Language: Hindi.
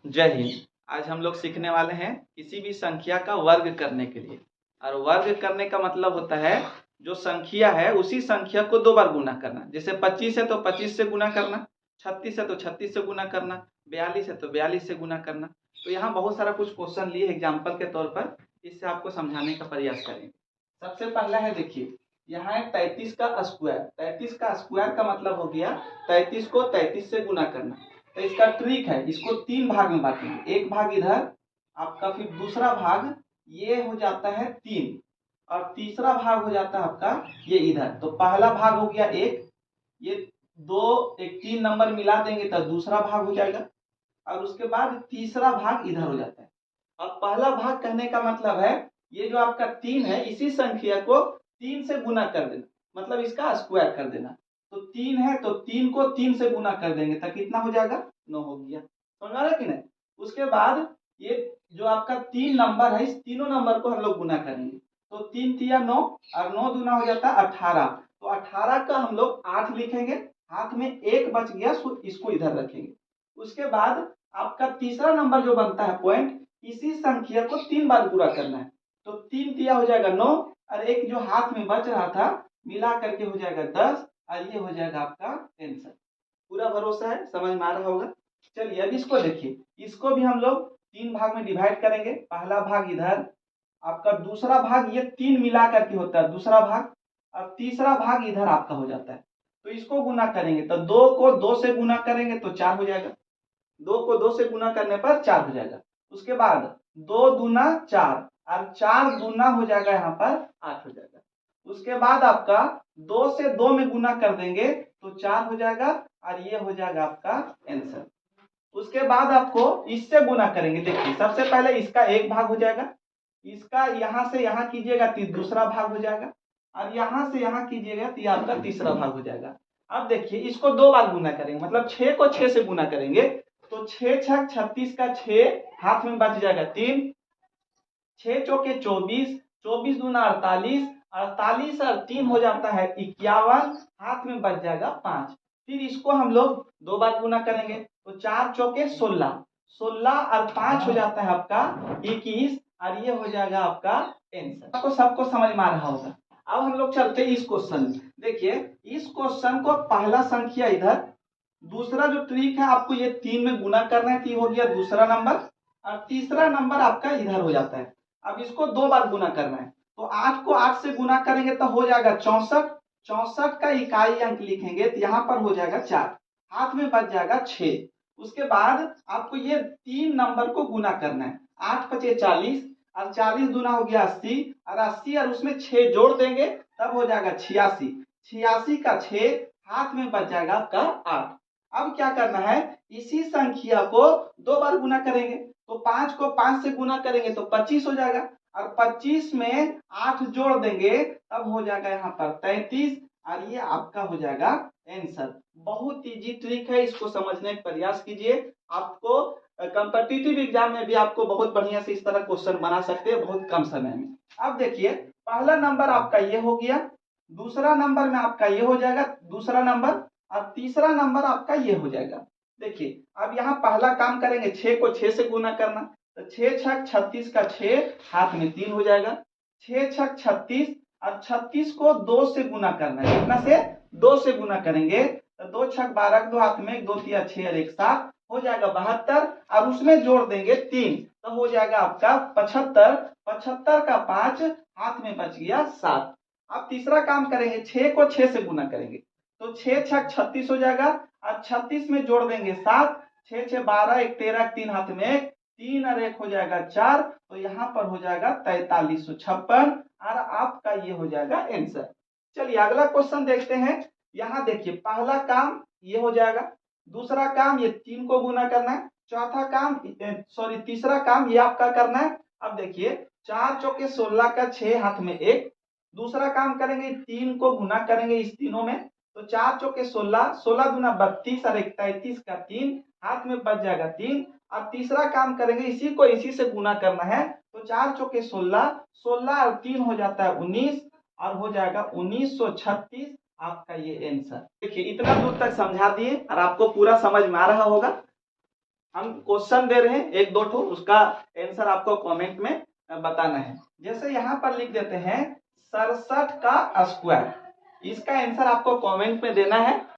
जय हिंद। आज हम लोग सीखने वाले हैं किसी भी संख्या का वर्ग करने के लिए। और वर्ग करने का मतलब होता है जो संख्या है उसी संख्या को दो बार गुना करना। जैसे 25 है तो 25 से गुना करना, 36 है तो 36 से गुना करना, 42 है तो 42 से गुना करना। तो यहाँ बहुत सारा कुछ क्वेश्चन लिए एग्जाम्पल के तौर पर, इससे आपको समझाने का प्रयास करेंगे। सबसे पहला है, देखिए यहाँ है 33 का स्क्वायर। 33 का स्क्वायर का मतलब हो गया 33 को 33 से गुना करना। तो इसका ट्रिक है, इसको तीन भाग में बांटेंगे। एक भाग इधर आपका, फिर दूसरा भाग ये हो जाता है 3, और तीसरा भाग हो जाता है आपका ये इधर। तो पहला भाग हो गया 1, ये 2 एक 3 नंबर मिला देंगे तो दूसरा भाग हो जाएगा, और उसके बाद तीसरा भाग इधर हो जाता है। और पहला भाग कहने का मतलब है ये जो आपका 3 है इसी संख्या को 3 से गुना कर देना, मतलब इसका स्क्वायर कर देना। तो 3 है तो 3 को 3 से गुना कर देंगे तो कितना हो जाएगा, 9 हो गया। समझ आ रहा है कि नहीं। उसके बाद ये जो आपका 3 नंबर है, इस तीनों नंबर को हम लोग गुना करेंगे। तो 3 तिया 9, और 9 दूना हो जाता है 18। तो 18 का हम लोग 8 लिखेंगे, हाथ में 1 बच गया, इसको इधर रखेंगे। उसके बाद आपका तीसरा नंबर जो बनता है पॉइंट, इसी संख्या को 3 बार पूरा करना है। तो 3 तिया हो जाएगा 9, और एक जो हाथ में बच रहा था मिला करके हो जाएगा 10, और ये हो जाएगा आपका आंसर। पूरा भरोसा है, समझ में आ रहा होगा। चलिए अब इसको देखिए, इसको भी हम लोग 3 भाग में डिवाइड करेंगे। पहला भाग इधर आपका, दूसरा भाग ये 3 मिला करके होता है दूसरा भाग, और तीसरा भाग इधर आपका हो जाता है। तो इसको गुना करेंगे तो 2 को 2 से गुना करेंगे तो 4 हो जाएगा। 2 को 2 से गुना करने पर 4 हो जाएगा। उसके बाद 2 दूना 4, और 4 दूना हो जाएगा यहाँ पर 8 हो जाएगा। उसके बाद आपका 2 से 2 में गुना कर देंगे तो 4 हो जाएगा, और ये हो जाएगा आपका आंसर। उसके बाद आपको इससे गुना करेंगे। देखिए सबसे पहले इसका एक भाग हो जाएगा, इसका यहाँ से यहाँ कीजिएगा तो दूसरा भाग हो जाएगा, और यहाँ से यहाँ कीजिएगा तो आपका तीसरा भाग हो जाएगा। अब देखिए इसको 2 बार गुना करेंगे, मतलब 6 को 6 से गुना करेंगे। तो 6 छक 36 का 6 हाथ में बच जाएगा 3, 6 चौके 24, 24 दूना 48, 48 और 3 हो जाता है 51, हाथ में बच जाएगा 5। फिर इसको हम लोग 2 बार गुना करेंगे। तो 4 चौके 16, 16 और 5 हो जाता है आपका 21, और ये हो जाएगा आपका आंसर। आपको सबको समझ में आ रहा होगा। अब हम लोग चलते हैं इस क्वेश्चन में। देखिए इस क्वेश्चन को पहला संख्या इधर, दूसरा जो ट्रिक है आपको ये 3 में गुना करना है, 3 हो गया दूसरा नंबर, और तीसरा नंबर आपका इधर हो जाता है। अब इसको 2 बार गुना करना है। तो 8 को 8 से गुना करेंगे तो हो जाएगा 64, 64 का इकाई अंक लिखेंगे तो यहाँ पर हो जाएगा 4, हाथ में बच जाएगा 6। उसके बाद आपको ये 3 नंबर को गुना करना है। 8 पचे 40, और 40 दूना हो गया 80, और 80 और उसमें 6 जोड़ देंगे तब हो जाएगा 86, 86 का 6 हाथ में बच जाएगा आपका 8। अब क्या करना है, इसी संख्या को 2 बार गुना करेंगे। तो 5 को 5 से गुना करेंगे तो 25 हो जाएगा, और 25 में 8 जोड़ देंगे तब हो जाएगा यहाँ पर 33, और ये आपका हो जाएगा आंसर। बहुत इजी ट्रिक है, इसको समझने का प्रयास कीजिए। आपको कॉम्पिटिटिव एग्जाम में भी आपको बहुत बढ़िया से इस तरह क्वेश्चन बना सकते हैं बहुत कम समय में। अब देखिए पहला नंबर आपका ये हो गया, दूसरा नंबर में आपका ये हो जाएगा दूसरा नंबर, और तीसरा नंबर आपका ये हो जाएगा। देखिए अब यहाँ पहला काम करेंगे, 6 को 6 से गुना करना। तो 6 छक 36 का 6 हाथ में 3 हो जाएगा, 6 छक 36, और 36 को 2 से गुना करना है। कितना से, 2 से गुना करेंगे तो 2 छक 12, 2 हाथ में 2 तिया 6 और 1 7 हो जाएगा 72, और उसमें जोड़ देंगे 3 तो हो जाएगा आपका 75, 75 का 5 हाथ में बच गया 7। अब तीसरा काम करेंगे, 6 को 6 से गुना करेंगे। तो 6 छक 36 हो जाएगा, और 36 में जोड़ देंगे 7, 6 6 12, 1 13, 3 हाथ में 3 और 1 हो जाएगा 4। तो यहाँ पर हो जाएगा 4356, और आपका ये हो जाएगा आंसर। चलिए अगला क्वेश्चन देखते हैं। यहाँ देखिए पहला काम ये हो जाएगा, दूसरा काम ये 3 को गुना करना है, चौथा काम तीसरा काम ये आपका करना है। अब देखिए 4 चौके 16 का 6 हाथ में 1, दूसरा काम करेंगे 3 को गुना करेंगे इस तीनों में। तो 4 चौके 16, 16 दूना 32, और 33 का 3 हाथ में बच जाएगा 3। अब तीसरा काम करेंगे, इसी को इसी से गुना करना है। तो 4 चौके 16, 16 और 3 हो जाता है 19, और हो जाएगा 1936 आपका ये आंसर। देखिए इतना दूर तक समझा दिए और आपको पूरा समझ में आ रहा होगा। हम क्वेश्चन दे रहे हैं एक दो ठो, उसका आंसर आपको कमेंट में बताना है। जैसे यहाँ पर लिख देते हैं 67 का स्क्वायर, इसका आंसर आपको कमेंट में देना है।